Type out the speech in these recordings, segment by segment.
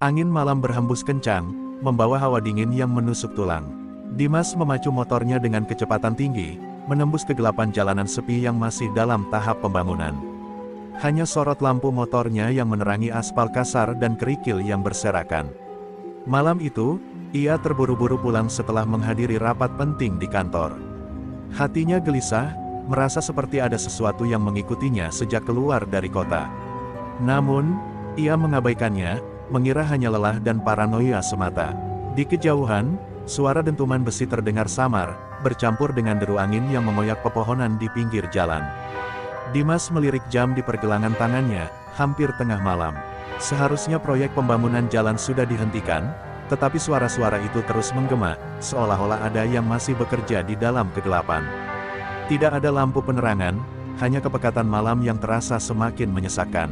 Angin malam berhembus kencang, membawa hawa dingin yang menusuk tulang. Dimas memacu motornya dengan kecepatan tinggi, menembus kegelapan jalanan sepi yang masih dalam tahap pembangunan. Hanya sorot lampu motornya yang menerangi aspal kasar dan kerikil yang berserakan. Malam itu, ia terburu-buru pulang setelah menghadiri rapat penting di kantor. Hatinya gelisah, merasa seperti ada sesuatu yang mengikutinya sejak keluar dari kota. Namun, ia mengabaikannya, mengira hanya lelah dan paranoia semata. Di kejauhan, suara dentuman besi terdengar samar, bercampur dengan deru angin yang mengoyak pepohonan di pinggir jalan. Dimas melirik jam di pergelangan tangannya, hampir tengah malam. Seharusnya proyek pembangunan jalan sudah dihentikan, tetapi suara-suara itu terus menggema, seolah-olah ada yang masih bekerja di dalam kegelapan. Tidak ada lampu penerangan, hanya kepekatan malam yang terasa semakin menyesakkan.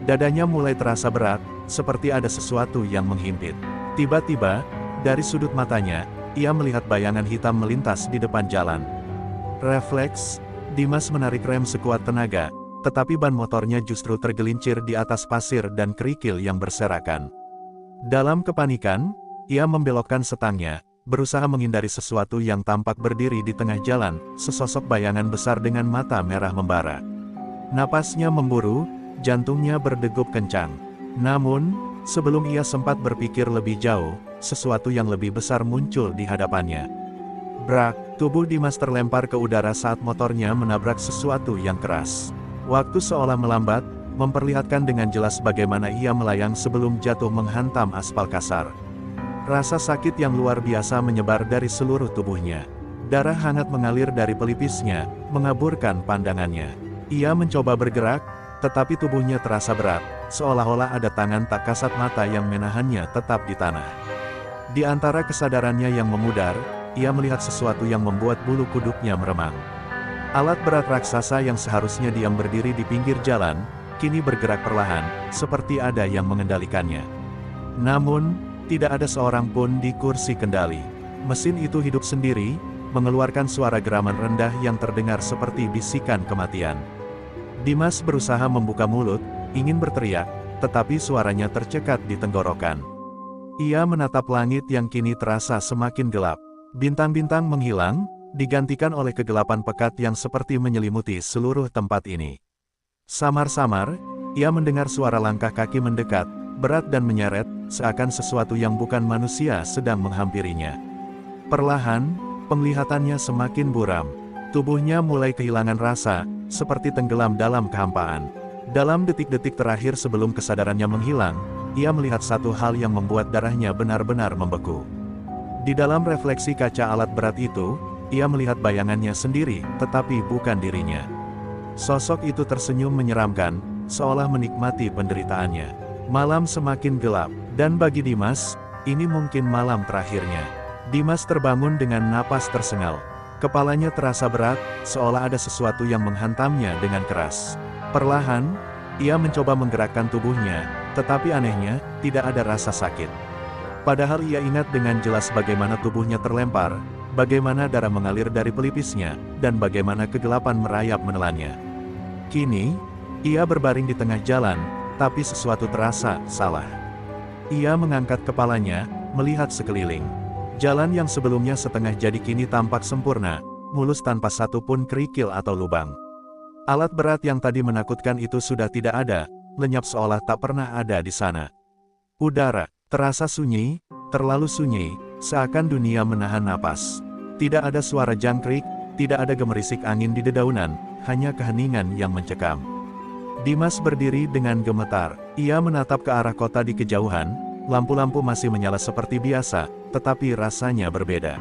Dadanya mulai terasa berat, seperti ada sesuatu yang menghimpit. Tiba-tiba, dari sudut matanya, ia melihat bayangan hitam melintas di depan jalan. Refleks, Dimas menarik rem sekuat tenaga, tetapi ban motornya justru tergelincir di atas pasir dan kerikil yang berserakan. Dalam kepanikan, ia membelokkan setangnya, berusaha menghindari sesuatu yang tampak berdiri di tengah jalan, sesosok bayangan besar dengan mata merah membara. Napasnya memburu, jantungnya berdegup kencang. Namun, sebelum ia sempat berpikir lebih jauh, sesuatu yang lebih besar muncul di hadapannya. Brak, tubuh Dimas terlempar ke udara saat motornya menabrak sesuatu yang keras. Waktu seolah melambat, memperlihatkan dengan jelas bagaimana ia melayang sebelum jatuh menghantam aspal kasar. Rasa sakit yang luar biasa menyebar dari seluruh tubuhnya. Darah hangat mengalir dari pelipisnya, mengaburkan pandangannya. Ia mencoba bergerak, tetapi tubuhnya terasa berat, seolah-olah ada tangan tak kasat mata yang menahannya tetap di tanah. Di antara kesadarannya yang memudar, ia melihat sesuatu yang membuat bulu kuduknya meremang. Alat berat raksasa yang seharusnya diam berdiri di pinggir jalan, kini bergerak perlahan, seperti ada yang mengendalikannya. Namun, tidak ada seorang pun di kursi kendali. Mesin itu hidup sendiri, mengeluarkan suara geraman rendah yang terdengar seperti bisikan kematian. Dimas berusaha membuka mulut, ingin berteriak, tetapi suaranya tercekat di tenggorokan. Ia menatap langit yang kini terasa semakin gelap. Bintang-bintang menghilang, digantikan oleh kegelapan pekat yang seperti menyelimuti seluruh tempat ini. Samar-samar, ia mendengar suara langkah kaki mendekat, berat dan menyeret, seakan sesuatu yang bukan manusia sedang menghampirinya. Perlahan, penglihatannya semakin buram. Tubuhnya mulai kehilangan rasa, seperti tenggelam dalam kehampaan. Dalam detik-detik terakhir sebelum kesadarannya menghilang, ia melihat satu hal yang membuat darahnya benar-benar membeku. Di dalam refleksi kaca alat berat itu, ia melihat bayangannya sendiri, tetapi bukan dirinya. Sosok itu tersenyum menyeramkan, seolah menikmati penderitaannya. Malam semakin gelap, dan bagi Dimas, ini mungkin malam terakhirnya. Dimas terbangun dengan napas tersengal. Kepalanya terasa berat, seolah ada sesuatu yang menghantamnya dengan keras. Perlahan, ia mencoba menggerakkan tubuhnya, tetapi anehnya, tidak ada rasa sakit. Padahal ia ingat dengan jelas bagaimana tubuhnya terlempar, bagaimana darah mengalir dari pelipisnya, dan bagaimana kegelapan merayap menelannya. Kini, ia berbaring di tengah jalan, tapi sesuatu terasa salah. Ia mengangkat kepalanya, melihat sekeliling. Jalan yang sebelumnya setengah jadi kini tampak sempurna, mulus tanpa satu pun kerikil atau lubang. Alat berat yang tadi menakutkan itu sudah tidak ada, lenyap seolah tak pernah ada di sana. Udara terasa sunyi, terlalu sunyi, seakan dunia menahan napas. Tidak ada suara jangkrik, tidak ada gemerisik angin di dedaunan, hanya keheningan yang mencekam. Dimas berdiri dengan gemetar. Ia menatap ke arah kota di kejauhan, lampu-lampu masih menyala seperti biasa, tetapi rasanya berbeda.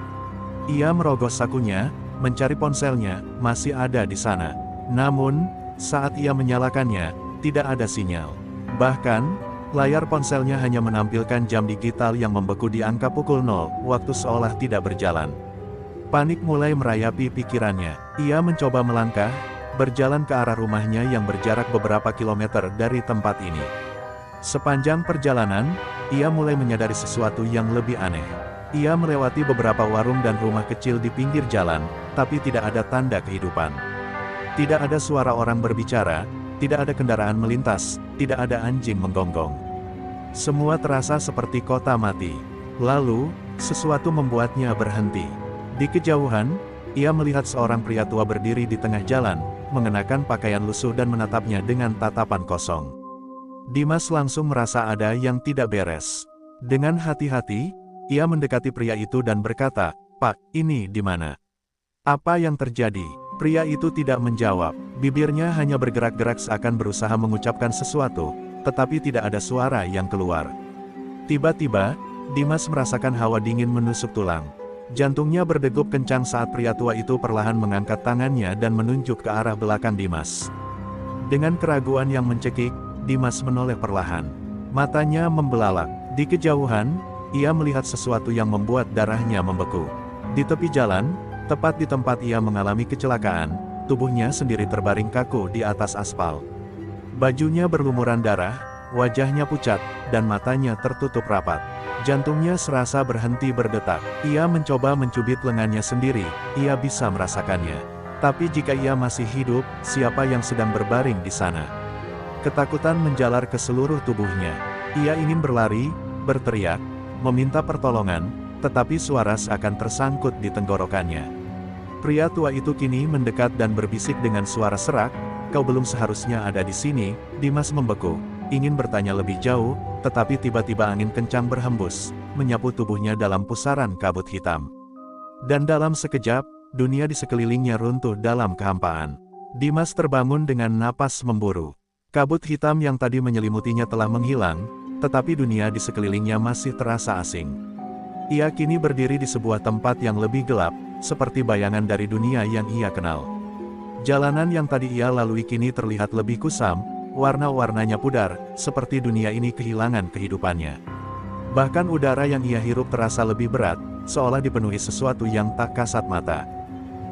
Ia merogoh sakunya, mencari ponselnya, masih ada di sana. Namun, saat ia menyalakannya, tidak ada sinyal. Bahkan, layar ponselnya hanya menampilkan jam digital yang membeku di angka pukul 0, waktu seolah tidak berjalan. Panik mulai merayapi pikirannya. Ia mencoba melangkah, berjalan ke arah rumahnya yang berjarak beberapa kilometer dari tempat ini. Sepanjang perjalanan, ia mulai menyadari sesuatu yang lebih aneh. Ia melewati beberapa warung dan rumah kecil di pinggir jalan, tapi tidak ada tanda kehidupan. Tidak ada suara orang berbicara, tidak ada kendaraan melintas, tidak ada anjing menggonggong. Semua terasa seperti kota mati. Lalu, sesuatu membuatnya berhenti. Di kejauhan, ia melihat seorang pria tua berdiri di tengah jalan, mengenakan pakaian lusuh dan menatapnya dengan tatapan kosong. Dimas langsung merasa ada yang tidak beres. Dengan hati-hati, ia mendekati pria itu dan berkata, "Pak, ini di mana? Apa yang terjadi?" Pria itu tidak menjawab. Bibirnya hanya bergerak-gerak seakan berusaha mengucapkan sesuatu, tetapi tidak ada suara yang keluar. Tiba-tiba, Dimas merasakan hawa dingin menusuk tulang. Jantungnya berdegup kencang saat pria tua itu perlahan mengangkat tangannya dan menunjuk ke arah belakang Dimas. Dengan keraguan yang mencekik, Dimas menoleh perlahan. Matanya membelalak. Di kejauhan, ia melihat sesuatu yang membuat darahnya membeku. Di tepi jalan, tepat di tempat ia mengalami kecelakaan, tubuhnya sendiri terbaring kaku di atas aspal. Bajunya berlumuran darah, wajahnya pucat, dan matanya tertutup rapat. Jantungnya serasa berhenti berdetak. Ia mencoba mencubit lengannya sendiri, ia bisa merasakannya. Tapi jika ia masih hidup, siapa yang sedang berbaring di sana? Ketakutan menjalar ke seluruh tubuhnya. Ia ingin berlari, berteriak, meminta pertolongan, tetapi suara seakan tersangkut di tenggorokannya. Pria tua itu kini mendekat dan berbisik dengan suara serak, "Kau belum seharusnya ada di sini." Dimas membeku, ingin bertanya lebih jauh, tetapi tiba-tiba angin kencang berhembus, menyapu tubuhnya dalam pusaran kabut hitam. Dan dalam sekejap, dunia di sekelilingnya runtuh dalam kehampaan. Dimas terbangun dengan napas memburu. Kabut hitam yang tadi menyelimutinya telah menghilang, tetapi dunia di sekelilingnya masih terasa asing. Ia kini berdiri di sebuah tempat yang lebih gelap, seperti bayangan dari dunia yang ia kenal. Jalanan yang tadi ia lalui kini terlihat lebih kusam, warna-warnanya pudar, seperti dunia ini kehilangan kehidupannya. Bahkan udara yang ia hirup terasa lebih berat, seolah dipenuhi sesuatu yang tak kasat mata.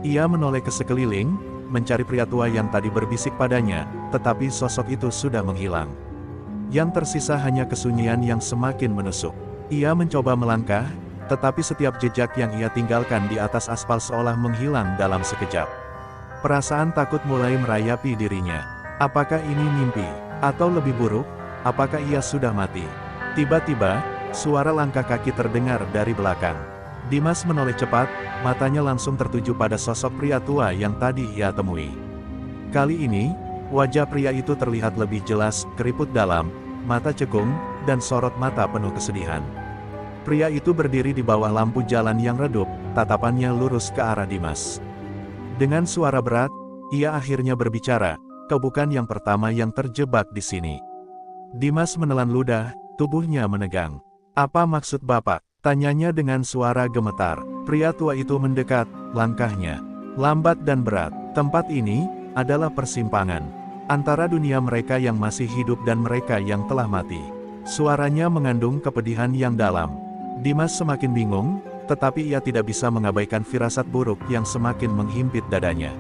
Ia menoleh ke sekeliling, mencari pria tua yang tadi berbisik padanya, tetapi sosok itu sudah menghilang. Yang tersisa hanya kesunyian yang semakin menusuk. Ia mencoba melangkah, tetapi setiap jejak yang ia tinggalkan di atas aspal seolah menghilang dalam sekejap. Perasaan takut mulai merayapi dirinya. Apakah ini mimpi? Atau lebih buruk, apakah ia sudah mati? Tiba-tiba, suara langkah kaki terdengar dari belakang. Dimas menoleh cepat, matanya langsung tertuju pada sosok pria tua yang tadi ia temui. Kali ini, wajah pria itu terlihat lebih jelas, keriput dalam, mata cekung, dan sorot mata penuh kesedihan. Pria itu berdiri di bawah lampu jalan yang redup, tatapannya lurus ke arah Dimas. Dengan suara berat, ia akhirnya berbicara, "Kau bukan yang pertama yang terjebak di sini." Dimas menelan ludah, tubuhnya menegang. "Apa maksud Bapak?" tanyanya dengan suara gemetar. Pria tua itu mendekat, langkahnya lambat dan berat. Tempat ini adalah persimpangan antara dunia mereka yang masih hidup dan mereka yang telah mati. Suaranya mengandung kepedihan yang dalam. Dimas semakin bingung, tetapi ia tidak bisa mengabaikan firasat buruk yang semakin menghimpit dadanya.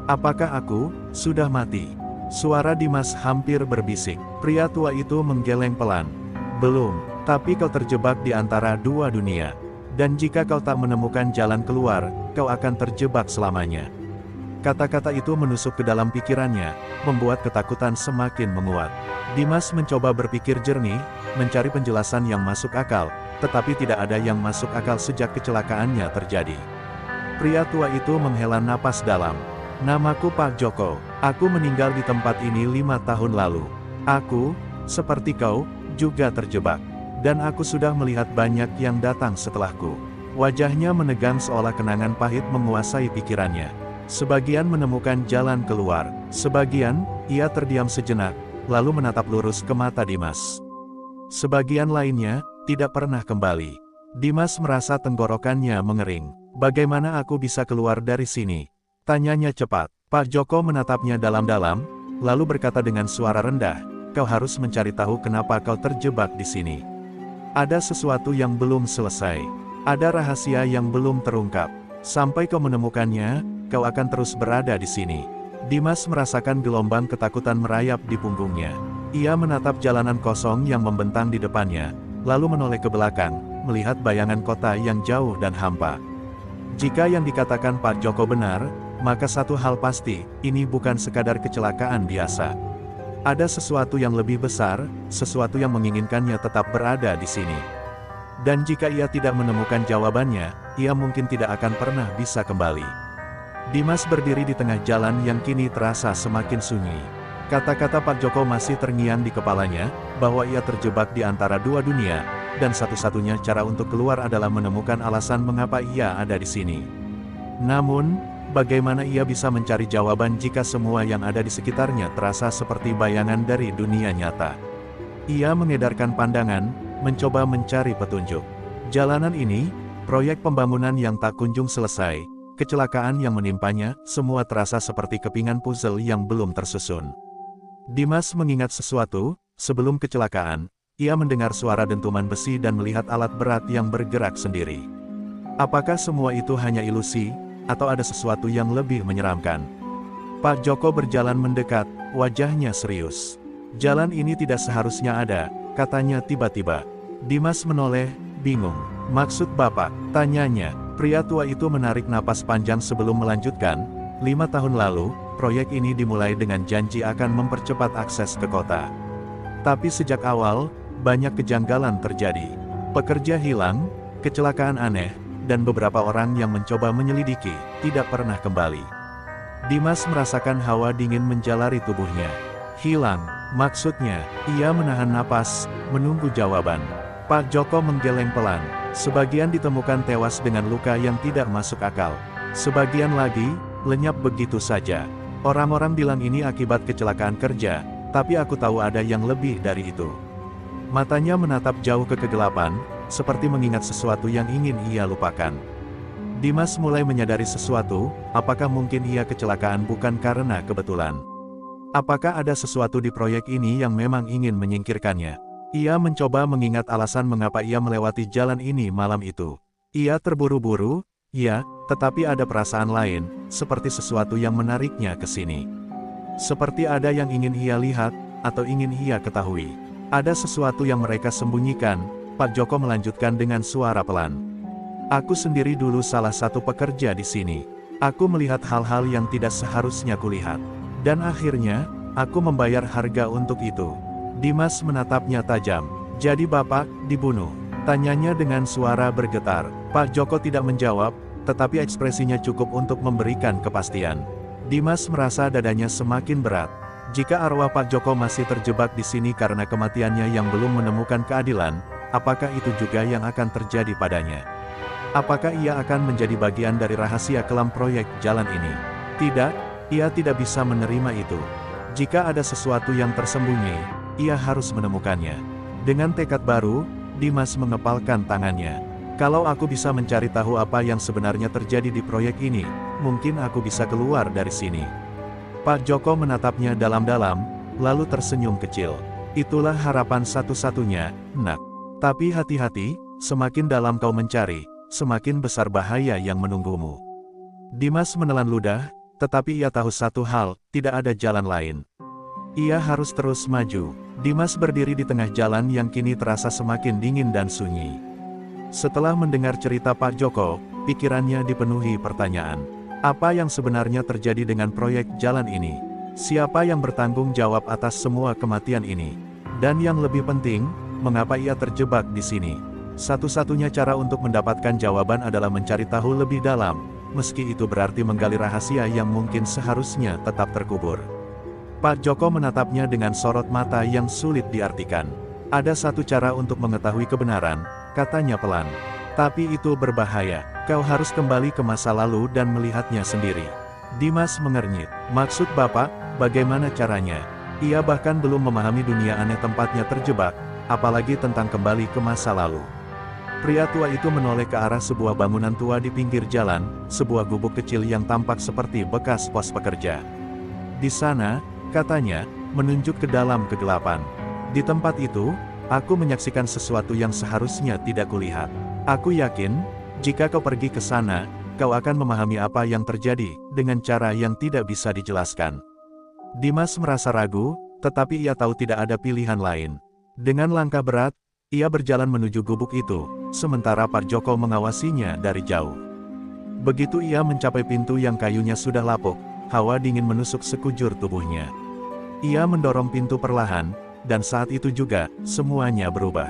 "Apakah aku sudah mati?" Suara Dimas hampir berbisik. Pria tua itu menggeleng pelan. "Belum, tapi kau terjebak di antara dua dunia. Dan jika kau tak menemukan jalan keluar, kau akan terjebak selamanya." Kata-kata itu menusuk ke dalam pikirannya, membuat ketakutan semakin menguat. Dimas mencoba berpikir jernih, mencari penjelasan yang masuk akal, tetapi tidak ada yang masuk akal sejak kecelakaannya terjadi. Pria tua itu menghela napas dalam. "Namaku Pak Joko. Aku meninggal di tempat ini 5 tahun lalu. Aku, seperti kau, juga terjebak. Dan aku sudah melihat banyak yang datang setelahku." Wajahnya menegang seolah kenangan pahit menguasai pikirannya. Sebagian menemukan jalan keluar, sebagian, ia terdiam sejenak, lalu menatap lurus ke mata Dimas. Sebagian lainnya, tidak pernah kembali. Dimas merasa tenggorokannya mengering. "Bagaimana aku bisa keluar dari sini?" tanyanya cepat. Pak Joko menatapnya dalam-dalam, lalu berkata dengan suara rendah, "Kau harus mencari tahu kenapa kau terjebak di sini. Ada sesuatu yang belum selesai. Ada rahasia yang belum terungkap. Sampai kau menemukannya, kau akan terus berada di sini." Dimas merasakan gelombang ketakutan merayap di punggungnya. Ia menatap jalanan kosong yang membentang di depannya, lalu menoleh ke belakang, melihat bayangan kota yang jauh dan hampa. Jika yang dikatakan Pak Joko benar, maka satu hal pasti, ini bukan sekadar kecelakaan biasa. Ada sesuatu yang lebih besar, sesuatu yang menginginkannya tetap berada di sini. Dan jika ia tidak menemukan jawabannya, ia mungkin tidak akan pernah bisa kembali. Dimas berdiri di tengah jalan yang kini terasa semakin sunyi. Kata-kata Pak Joko masih terngiang di kepalanya, bahwa ia terjebak di antara dua dunia, dan satu-satunya cara untuk keluar adalah menemukan alasan mengapa ia ada di sini. Namun, bagaimana ia bisa mencari jawaban jika semua yang ada di sekitarnya terasa seperti bayangan dari dunia nyata? Ia mengedarkan pandangan, mencoba mencari petunjuk. Jalanan ini, proyek pembangunan yang tak kunjung selesai, kecelakaan yang menimpanya, semua terasa seperti kepingan puzzle yang belum tersusun. Dimas mengingat sesuatu, sebelum kecelakaan, ia mendengar suara dentuman besi dan melihat alat berat yang bergerak sendiri. Apakah semua itu hanya ilusi, atau ada sesuatu yang lebih menyeramkan? Pak Joko berjalan mendekat, wajahnya serius. Jalan ini tidak seharusnya ada, katanya tiba-tiba. Dimas menoleh, bingung. Maksud Bapak? Tanyanya. Pria tua itu menarik napas panjang sebelum melanjutkan. 5 tahun lalu, proyek ini dimulai dengan janji akan mempercepat akses ke kota. Tapi sejak awal, banyak kejanggalan terjadi. Pekerja hilang, kecelakaan aneh, dan beberapa orang yang mencoba menyelidiki, tidak pernah kembali. Dimas merasakan hawa dingin menjalari tubuhnya. Hilang, maksudnya, ia menahan napas, menunggu jawaban. Pak Joko menggeleng pelan. Sebagian ditemukan tewas dengan luka yang tidak masuk akal. Sebagian lagi, lenyap begitu saja. Orang-orang bilang ini akibat kecelakaan kerja, tapi aku tahu ada yang lebih dari itu. Matanya menatap jauh ke kegelapan, seperti mengingat sesuatu yang ingin ia lupakan. Dimas mulai menyadari sesuatu, apakah mungkin ia kecelakaan bukan karena kebetulan? Apakah ada sesuatu di proyek ini yang memang ingin menyingkirkannya? Ia mencoba mengingat alasan mengapa ia melewati jalan ini malam itu. Ia terburu-buru, ya, tetapi ada perasaan lain, seperti sesuatu yang menariknya ke sini. Seperti ada yang ingin ia lihat, atau ingin ia ketahui. Ada sesuatu yang mereka sembunyikan, Pak Joko melanjutkan dengan suara pelan. Aku sendiri dulu salah satu pekerja di sini. Aku melihat hal-hal yang tidak seharusnya kulihat. Dan akhirnya, aku membayar harga untuk itu. Dimas menatapnya tajam. Jadi Bapak, dibunuh? Tanyanya dengan suara bergetar. Pak Joko tidak menjawab, tetapi ekspresinya cukup untuk memberikan kepastian. Dimas merasa dadanya semakin berat. Jika arwah Pak Joko masih terjebak di sini karena kematiannya yang belum menemukan keadilan, apakah itu juga yang akan terjadi padanya? Apakah ia akan menjadi bagian dari rahasia kelam proyek jalan ini? Tidak. Ia tidak bisa menerima itu. Jika ada sesuatu yang tersembunyi, ia harus menemukannya. Dengan tekad baru, Dimas mengepalkan tangannya. Kalau aku bisa mencari tahu apa yang sebenarnya terjadi di proyek ini, mungkin aku bisa keluar dari sini. Pak Joko menatapnya dalam-dalam, lalu tersenyum kecil. Itulah harapan satu-satunya, Nak. Tapi hati-hati, semakin dalam kau mencari, semakin besar bahaya yang menunggumu. Dimas menelan ludah, tetapi ia tahu satu hal, tidak ada jalan lain. Ia harus terus maju. Dimas berdiri di tengah jalan yang kini terasa semakin dingin dan sunyi. Setelah mendengar cerita Pak Joko, pikirannya dipenuhi pertanyaan. Apa yang sebenarnya terjadi dengan proyek jalan ini? Siapa yang bertanggung jawab atas semua kematian ini? Dan yang lebih penting, mengapa ia terjebak di sini? Satu-satunya cara untuk mendapatkan jawaban adalah mencari tahu lebih dalam, meski itu berarti menggali rahasia yang mungkin seharusnya tetap terkubur. Pak Joko menatapnya dengan sorot mata yang sulit diartikan. Ada satu cara untuk mengetahui kebenaran, katanya pelan. Tapi itu berbahaya, kau harus kembali ke masa lalu dan melihatnya sendiri. Dimas mengernyit. Maksud Bapak, bagaimana caranya? Ia bahkan belum memahami dunia aneh tempatnya terjebak, apalagi tentang kembali ke masa lalu. Pria tua itu menoleh ke arah sebuah bangunan tua di pinggir jalan, sebuah gubuk kecil yang tampak seperti bekas pos pekerja. Di sana, katanya, menunjuk ke dalam kegelapan. Di tempat itu, aku menyaksikan sesuatu yang seharusnya tidak kulihat. Aku yakin, jika kau pergi ke sana, kau akan memahami apa yang terjadi, dengan cara yang tidak bisa dijelaskan. Dimas merasa ragu, tetapi ia tahu tidak ada pilihan lain. Dengan langkah berat, ia berjalan menuju gubuk itu, sementara Pak Joko mengawasinya dari jauh. Begitu ia mencapai pintu yang kayunya sudah lapuk, hawa dingin menusuk sekujur tubuhnya. Ia mendorong pintu perlahan, dan saat itu juga, semuanya berubah.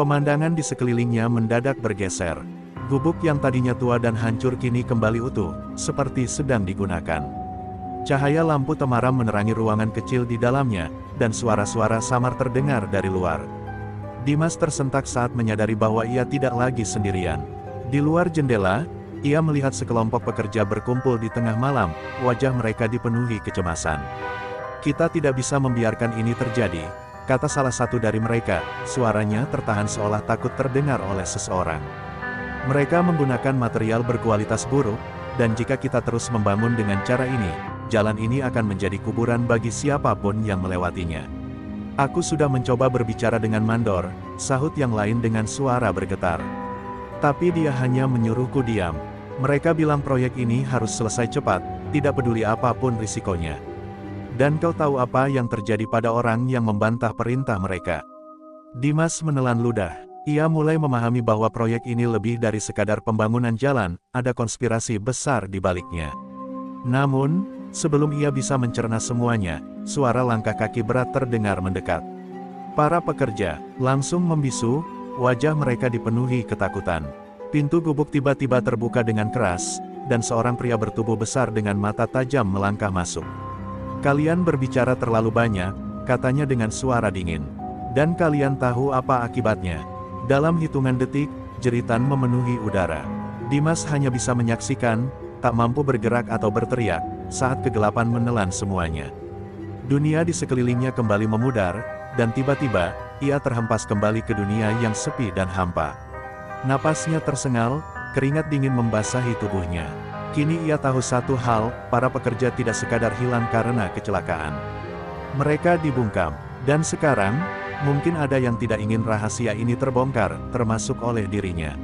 Pemandangan di sekelilingnya mendadak bergeser. Gubuk yang tadinya tua dan hancur kini kembali utuh, seperti sedang digunakan. Cahaya lampu temaram menerangi ruangan kecil di dalamnya, dan suara-suara samar terdengar dari luar. Dimas tersentak saat menyadari bahwa ia tidak lagi sendirian. Di luar jendela, ia melihat sekelompok pekerja berkumpul di tengah malam, wajah mereka dipenuhi kecemasan. "Kita tidak bisa membiarkan ini terjadi," kata salah satu dari mereka, suaranya tertahan seolah takut terdengar oleh seseorang. "Mereka menggunakan material berkualitas buruk, dan jika kita terus membangun dengan cara ini, jalan ini akan menjadi kuburan bagi siapapun yang melewatinya." "Aku sudah mencoba berbicara dengan Mandor," sahut yang lain dengan suara bergetar. "Tapi dia hanya menyuruhku diam. Mereka bilang proyek ini harus selesai cepat, tidak peduli apapun risikonya. Dan kau tahu apa yang terjadi pada orang yang membantah perintah mereka?" Dimas menelan ludah. Ia mulai memahami bahwa proyek ini lebih dari sekadar pembangunan jalan, ada konspirasi besar di baliknya. Namun, sebelum ia bisa mencerna semuanya, suara langkah kaki berat terdengar mendekat. Para pekerja langsung membisu, wajah mereka dipenuhi ketakutan. Pintu gubuk tiba-tiba terbuka dengan keras, dan seorang pria bertubuh besar dengan mata tajam melangkah masuk. "Kalian berbicara terlalu banyak," katanya dengan suara dingin. "Dan kalian tahu apa akibatnya." Dalam hitungan detik, jeritan memenuhi udara. Dimas hanya bisa menyaksikan, tak mampu bergerak atau berteriak, saat kegelapan menelan semuanya. Dunia di sekelilingnya kembali memudar, dan tiba-tiba, ia terhempas kembali ke dunia yang sepi dan hampa. Napasnya tersengal, keringat dingin membasahi tubuhnya. Kini ia tahu satu hal, para pekerja tidak sekadar hilang karena kecelakaan. Mereka dibungkam, dan sekarang, mungkin ada yang tidak ingin rahasia ini terbongkar, termasuk oleh dirinya.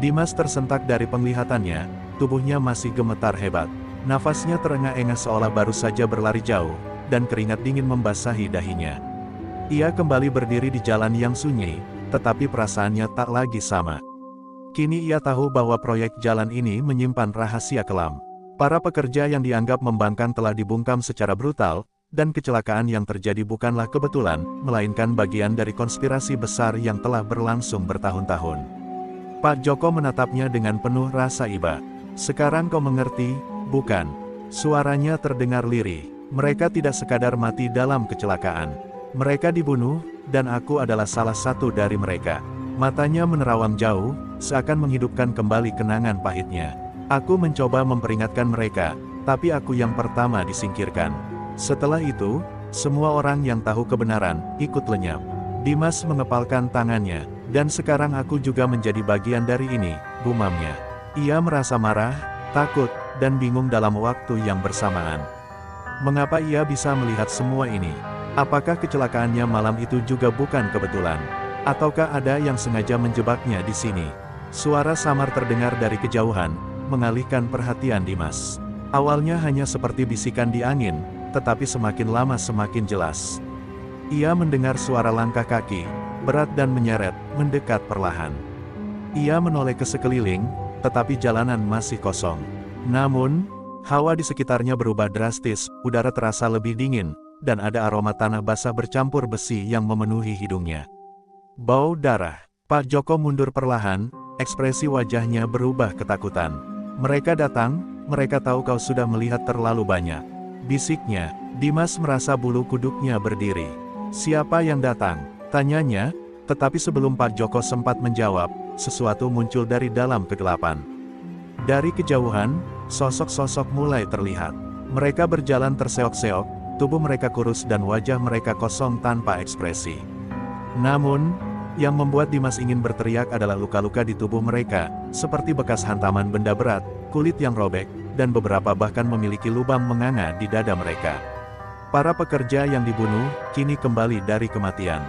Dimas tersentak dari penglihatannya, tubuhnya masih gemetar hebat. Nafasnya terengah-engah seolah baru saja berlari jauh, dan keringat dingin membasahi dahinya. Ia kembali berdiri di jalan yang sunyi, tetapi perasaannya tak lagi sama. Kini ia tahu bahwa proyek jalan ini menyimpan rahasia kelam. Para pekerja yang dianggap membangkang telah dibungkam secara brutal, dan kecelakaan yang terjadi bukanlah kebetulan, melainkan bagian dari konspirasi besar yang telah berlangsung bertahun-tahun. Pak Joko menatapnya dengan penuh rasa iba. "Sekarang kau mengerti, bukan?" Suaranya terdengar lirih. "Mereka tidak sekadar mati dalam kecelakaan. Mereka dibunuh, dan aku adalah salah satu dari mereka." Matanya menerawang jauh, seakan menghidupkan kembali kenangan pahitnya. "Aku mencoba memperingatkan mereka, tapi aku yang pertama disingkirkan. Setelah itu, semua orang yang tahu kebenaran, ikut lenyap." Dimas mengepalkan tangannya. "Dan sekarang aku juga menjadi bagian dari ini," gumamnya. Ia merasa marah, takut, dan bingung dalam waktu yang bersamaan. Mengapa ia bisa melihat semua ini? Apakah kecelakaannya malam itu juga bukan kebetulan? Ataukah ada yang sengaja menjebaknya di sini? Suara samar terdengar dari kejauhan, mengalihkan perhatian Dimas. Awalnya hanya seperti bisikan di angin, tetapi semakin lama semakin jelas. Ia mendengar suara langkah kaki, berat dan menyeret, mendekat perlahan. Ia menoleh ke sekeliling, tetapi jalanan masih kosong. Namun, hawa di sekitarnya berubah drastis, udara terasa lebih dingin, dan ada aroma tanah basah bercampur besi yang memenuhi hidungnya. Bau darah. Pak Joko mundur perlahan, ekspresi wajahnya berubah ketakutan. "Mereka datang, mereka tahu kau sudah melihat terlalu banyak," bisiknya. Dimas merasa bulu kuduknya berdiri. "Siapa yang datang?" tanyanya, tetapi sebelum Pak Joko sempat menjawab, sesuatu muncul dari dalam kegelapan. Dari kejauhan, sosok-sosok mulai terlihat. Mereka berjalan terseok-seok, tubuh mereka kurus dan wajah mereka kosong tanpa ekspresi. Namun, yang membuat Dimas ingin berteriak adalah luka-luka di tubuh mereka, seperti bekas hantaman benda berat, kulit yang robek, dan beberapa bahkan memiliki lubang menganga di dada mereka. Para pekerja yang dibunuh, kini kembali dari kematian.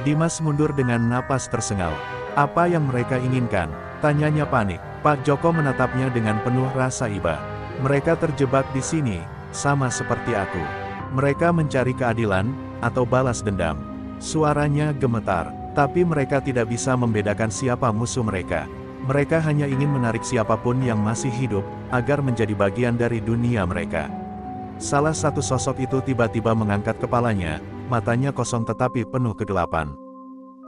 Dimas mundur dengan napas tersengal. "Apa yang mereka inginkan?" tanyanya panik. Pak Joko menatapnya dengan penuh rasa iba. "Mereka terjebak di sini, sama seperti aku. Mereka mencari keadilan, atau balas dendam." Suaranya gemetar. Tapi mereka tidak bisa membedakan siapa musuh mereka. Mereka hanya ingin menarik siapapun yang masih hidup, agar menjadi bagian dari dunia mereka. Salah satu sosok itu tiba-tiba mengangkat kepalanya, matanya kosong tetapi penuh kegelapan.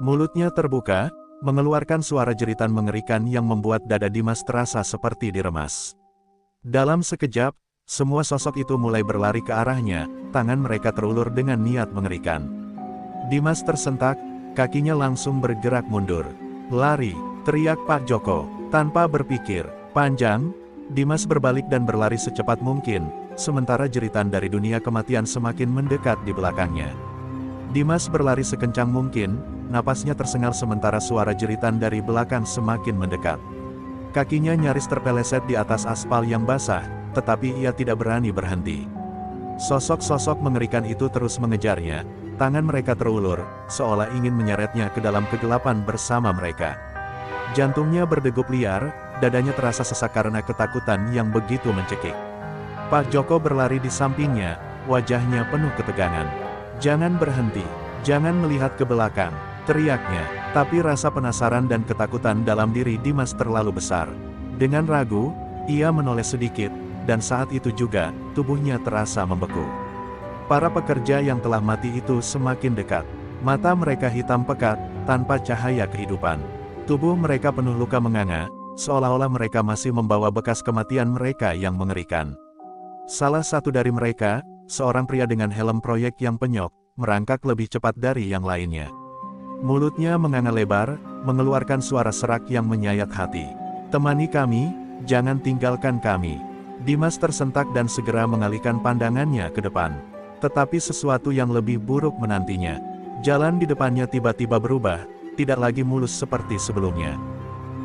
Mulutnya terbuka, mengeluarkan suara jeritan mengerikan yang membuat dada Dimas terasa seperti diremas. Dalam sekejap, semua sosok itu mulai berlari ke arahnya, tangan mereka terulur dengan niat mengerikan. Dimas tersentak, kakinya langsung bergerak mundur. "Lari!" teriak Pak Joko. Tanpa berpikir panjang, Dimas berbalik dan berlari secepat mungkin, sementara jeritan dari dunia kematian semakin mendekat di belakangnya. Dimas berlari sekencang mungkin, napasnya tersengal sementara suara jeritan dari belakang semakin mendekat. Kakinya nyaris terpeleset di atas aspal yang basah, tetapi ia tidak berani berhenti. Sosok-sosok mengerikan itu terus mengejarnya, tangan mereka terulur, seolah ingin menyeretnya ke dalam kegelapan bersama mereka. Jantungnya berdegup liar, dadanya terasa sesak karena ketakutan yang begitu mencekik. Pak Joko berlari di sampingnya, wajahnya penuh ketegangan. "Jangan berhenti, jangan melihat ke belakang," teriaknya, tapi rasa penasaran dan ketakutan dalam diri Dimas terlalu besar. Dengan ragu, ia menoleh sedikit, dan saat itu juga, tubuhnya terasa membeku. Para pekerja yang telah mati itu semakin dekat. Mata mereka hitam pekat, tanpa cahaya kehidupan. Tubuh mereka penuh luka menganga, seolah-olah mereka masih membawa bekas kematian mereka yang mengerikan. Salah satu dari mereka, seorang pria dengan helm proyek yang penyok, merangkak lebih cepat dari yang lainnya. Mulutnya menganga lebar, mengeluarkan suara serak yang menyayat hati. "Temani kami, jangan tinggalkan kami." Dimas tersentak dan segera mengalihkan pandangannya ke depan. Tetapi sesuatu yang lebih buruk menantinya. Jalan di depannya tiba-tiba berubah, tidak lagi mulus seperti sebelumnya.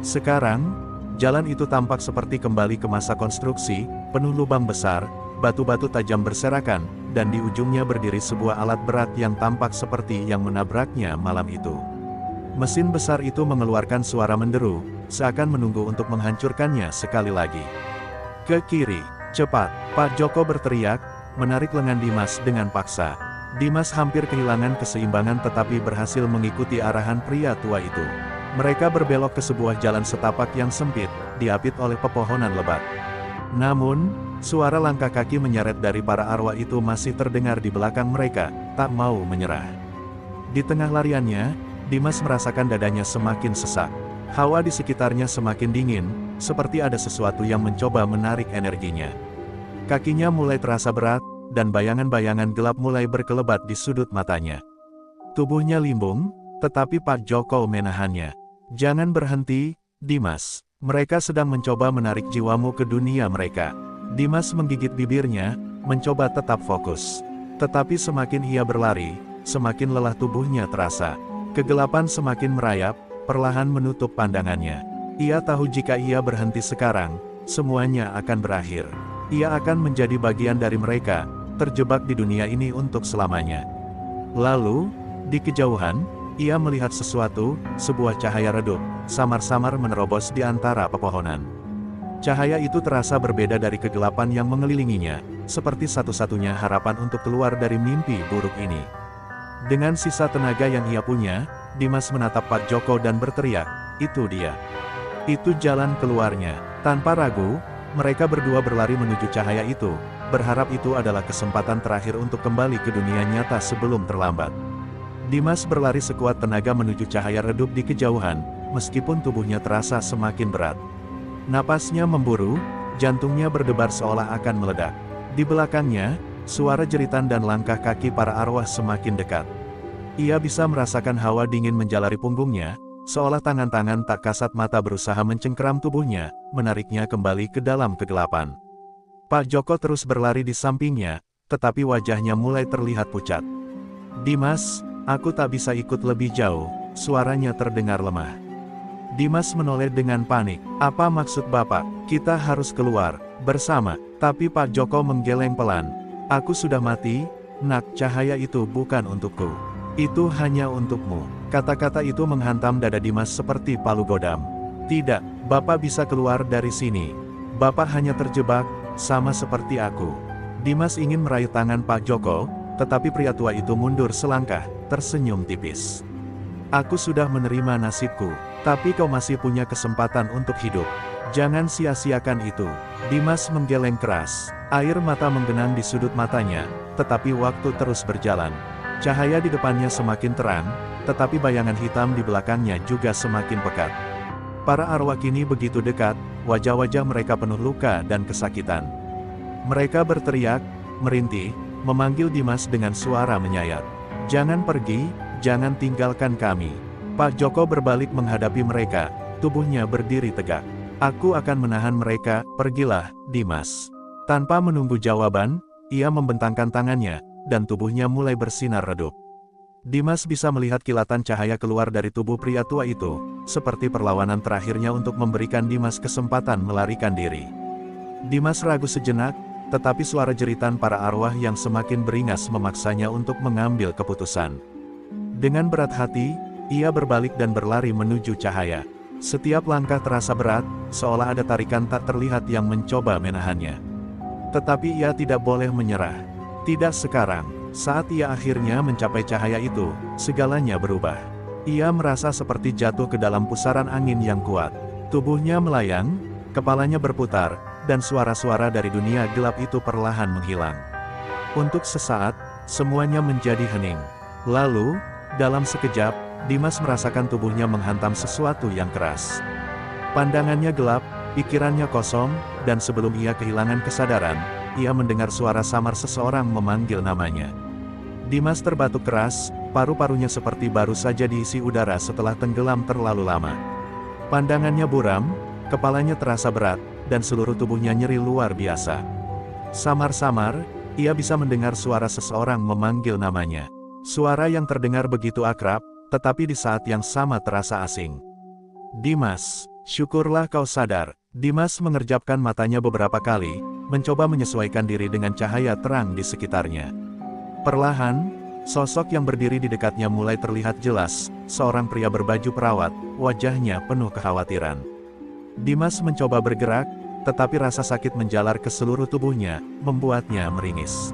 Sekarang, jalan itu tampak seperti kembali ke masa konstruksi, penuh lubang besar, batu-batu tajam berserakan, dan di ujungnya berdiri sebuah alat berat yang tampak seperti yang menabraknya malam itu. Mesin besar itu mengeluarkan suara menderu, seakan menunggu untuk menghancurkannya sekali lagi. "Ke kiri, cepat!" Pak Joko berteriak, menarik lengan Dimas dengan paksa. Dimas hampir kehilangan keseimbangan tetapi berhasil mengikuti arahan pria tua itu. Mereka berbelok ke sebuah jalan setapak yang sempit, diapit oleh pepohonan lebat. Namun, suara langkah kaki menyeret dari para arwah itu masih terdengar di belakang mereka, tak mau menyerah. Di tengah lariannya, Dimas merasakan dadanya semakin sesak. Hawa di sekitarnya semakin dingin, seperti ada sesuatu yang mencoba menarik energinya. Kakinya mulai terasa berat, dan bayangan-bayangan gelap mulai berkelebat di sudut matanya. Tubuhnya limbung, tetapi Pak Joko menahannya. "Jangan berhenti, Dimas. Mereka sedang mencoba menarik jiwamu ke dunia mereka." Dimas menggigit bibirnya, mencoba tetap fokus. Tetapi semakin ia berlari, semakin lelah tubuhnya terasa. Kegelapan semakin merayap, perlahan menutup pandangannya. Ia tahu jika ia berhenti sekarang, semuanya akan berakhir. Ia akan menjadi bagian dari mereka, terjebak di dunia ini untuk selamanya. Lalu, di kejauhan, ia melihat sesuatu, sebuah cahaya redup, samar-samar menerobos di antara pepohonan. Cahaya itu terasa berbeda dari kegelapan yang mengelilinginya, seperti satu-satunya harapan untuk keluar dari mimpi buruk ini. Dengan sisa tenaga yang ia punya, Dimas menatap Pak Joko dan berteriak, "Itu dia. Itu jalan keluarnya." Tanpa ragu, mereka berdua berlari menuju cahaya itu, berharap itu adalah kesempatan terakhir untuk kembali ke dunia nyata sebelum terlambat. Dimas berlari sekuat tenaga menuju cahaya redup di kejauhan, meskipun tubuhnya terasa semakin berat. Napasnya memburu, jantungnya berdebar seolah akan meledak. Di belakangnya, suara jeritan dan langkah kaki para arwah semakin dekat. Ia bisa merasakan hawa dingin menjalari punggungnya, seolah tangan-tangan tak kasat mata berusaha mencengkeram tubuhnya, menariknya kembali ke dalam kegelapan. Pak Joko terus berlari di sampingnya, tetapi wajahnya mulai terlihat pucat. "Dimas, aku tak bisa ikut lebih jauh," suaranya terdengar lemah. Dimas menoleh dengan panik. "Apa maksud Bapak? Kita harus keluar bersama." Tapi Pak Joko menggeleng pelan. "Aku sudah mati, Nak. Cahaya itu bukan untukku. Itu hanya untukmu." Kata-kata itu menghantam dada Dimas seperti palu godam. "Tidak, Bapak bisa keluar dari sini. Bapak hanya terjebak, sama seperti aku." Dimas ingin meraih tangan Pak Joko, tetapi pria tua itu mundur selangkah, tersenyum tipis. "Aku sudah menerima nasibku, tapi kau masih punya kesempatan untuk hidup. Jangan sia-siakan itu. Dimas menggeleng keras. Air mata menggenang di sudut matanya, tetapi waktu terus berjalan. Cahaya di depannya semakin terang, tetapi bayangan hitam di belakangnya juga semakin pekat. Para arwah kini begitu dekat, wajah-wajah mereka penuh luka dan kesakitan. Mereka berteriak, merintih, memanggil Dimas dengan suara menyayat. "Jangan pergi, jangan tinggalkan kami." Pak Joko berbalik menghadapi mereka, tubuhnya berdiri tegak. "Aku akan menahan mereka, pergilah, Dimas." Tanpa menunggu jawaban, ia membentangkan tangannya, dan tubuhnya mulai bersinar redup. Dimas bisa melihat kilatan cahaya keluar dari tubuh pria tua itu, seperti perlawanan terakhirnya untuk memberikan Dimas kesempatan melarikan diri. Dimas ragu sejenak, tetapi suara jeritan para arwah yang semakin beringas memaksanya untuk mengambil keputusan. Dengan berat hati, ia berbalik dan berlari menuju cahaya. Setiap langkah terasa berat, seolah ada tarikan tak terlihat yang mencoba menahannya. Tetapi ia tidak boleh menyerah. Tidak sekarang. Saat ia akhirnya mencapai cahaya itu, segalanya berubah. Ia merasa seperti jatuh ke dalam pusaran angin yang kuat. Tubuhnya melayang, kepalanya berputar, dan suara-suara dari dunia gelap itu perlahan menghilang. Untuk sesaat, semuanya menjadi hening. Lalu, dalam sekejap, Dimas merasakan tubuhnya menghantam sesuatu yang keras. Pandangannya gelap, pikirannya kosong, dan sebelum ia kehilangan kesadaran, ia mendengar suara samar seseorang memanggil namanya. Dimas terbatuk keras, paru-parunya seperti baru saja diisi udara setelah tenggelam terlalu lama. Pandangannya buram, kepalanya terasa berat, dan seluruh tubuhnya nyeri luar biasa. Samar-samar, ia bisa mendengar suara seseorang memanggil namanya. Suara yang terdengar begitu akrab, tetapi di saat yang sama terasa asing. "Dimas, syukurlah kau sadar." Dimas mengerjapkan matanya beberapa kali, mencoba menyesuaikan diri dengan cahaya terang di sekitarnya. Perlahan, sosok yang berdiri di dekatnya mulai terlihat jelas, seorang pria berbaju perawat, wajahnya penuh kekhawatiran. Dimas mencoba bergerak, tetapi rasa sakit menjalar ke seluruh tubuhnya, membuatnya meringis.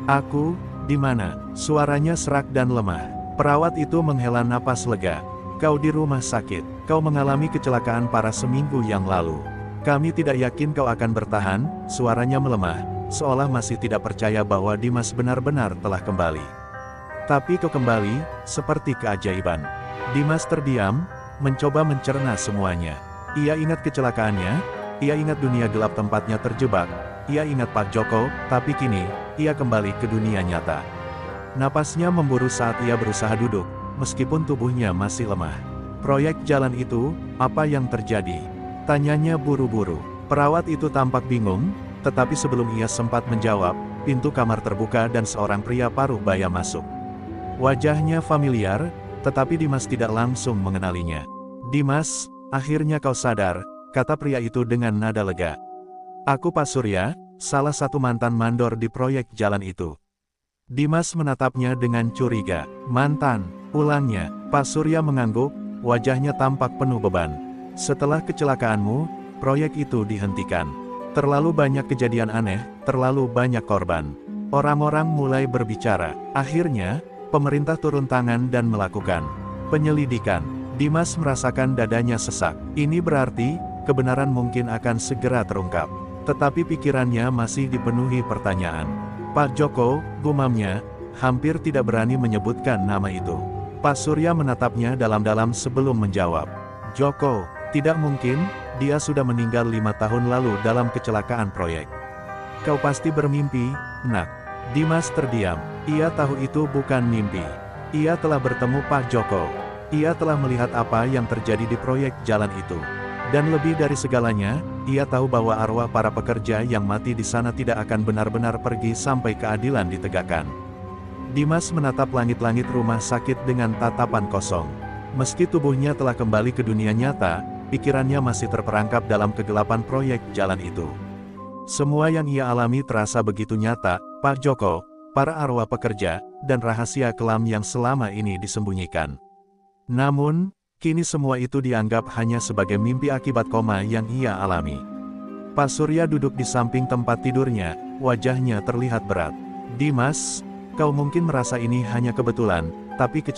"Aku, di mana?" Suaranya serak dan lemah. Perawat itu menghela napas lega. "Kau di rumah sakit. Kau mengalami kecelakaan parah seminggu yang lalu. Kami tidak yakin kau akan bertahan." Suaranya melemah, seolah masih tidak percaya bahwa Dimas benar-benar telah kembali. "Tapi kau kembali, seperti keajaiban." Dimas terdiam, mencoba mencerna semuanya. Ia ingat kecelakaannya, ia ingat dunia gelap tempatnya terjebak, ia ingat Pak Joko, tapi kini, ia kembali ke dunia nyata. Napasnya memburu saat ia berusaha duduk, meskipun tubuhnya masih lemah. "Proyek jalan itu, apa yang terjadi?" tanyanya buru-buru. Perawat itu tampak bingung, tetapi sebelum ia sempat menjawab, pintu kamar terbuka dan seorang pria paruh baya masuk. Wajahnya familiar, tetapi Dimas tidak langsung mengenalinya. "Dimas, akhirnya kau sadar," kata pria itu dengan nada lega. "Aku Pak Surya, salah satu mantan mandor di proyek jalan itu." Dimas menatapnya dengan curiga. "Mantan?" ulangnya. Pak Surya mengangguk, wajahnya tampak penuh beban. "Setelah kecelakaanmu, proyek itu dihentikan. Terlalu banyak kejadian aneh, terlalu banyak korban." Orang-orang mulai berbicara. Akhirnya, pemerintah turun tangan dan melakukan penyelidikan. Dimas merasakan dadanya sesak. Ini berarti, kebenaran mungkin akan segera terungkap. Tetapi pikirannya masih dipenuhi pertanyaan. "Pak Joko," gumamnya, hampir tidak berani menyebutkan nama itu. Pak Surya menatapnya dalam-dalam sebelum menjawab. "Joko, tidak mungkin, dia sudah meninggal 5 tahun lalu dalam kecelakaan proyek." "Kau pasti bermimpi, nak." Dimas terdiam. Ia tahu itu bukan mimpi. Ia telah bertemu Pak Joko. Ia telah melihat apa yang terjadi di proyek jalan itu. Dan lebih dari segalanya, ia tahu bahwa arwah para pekerja yang mati di sana tidak akan benar-benar pergi sampai keadilan ditegakkan. Dimas menatap langit-langit rumah sakit dengan tatapan kosong. Meski tubuhnya telah kembali ke dunia nyata, pikirannya masih terperangkap dalam kegelapan proyek jalan itu. Semua yang ia alami terasa begitu nyata, Pak Joko, para arwah pekerja, dan rahasia kelam yang selama ini disembunyikan. Namun, kini semua itu dianggap hanya sebagai mimpi akibat koma yang ia alami. Pak Surya duduk di samping tempat tidurnya, wajahnya terlihat berat. "Dimas, kau mungkin merasa ini hanya kebetulan, tapi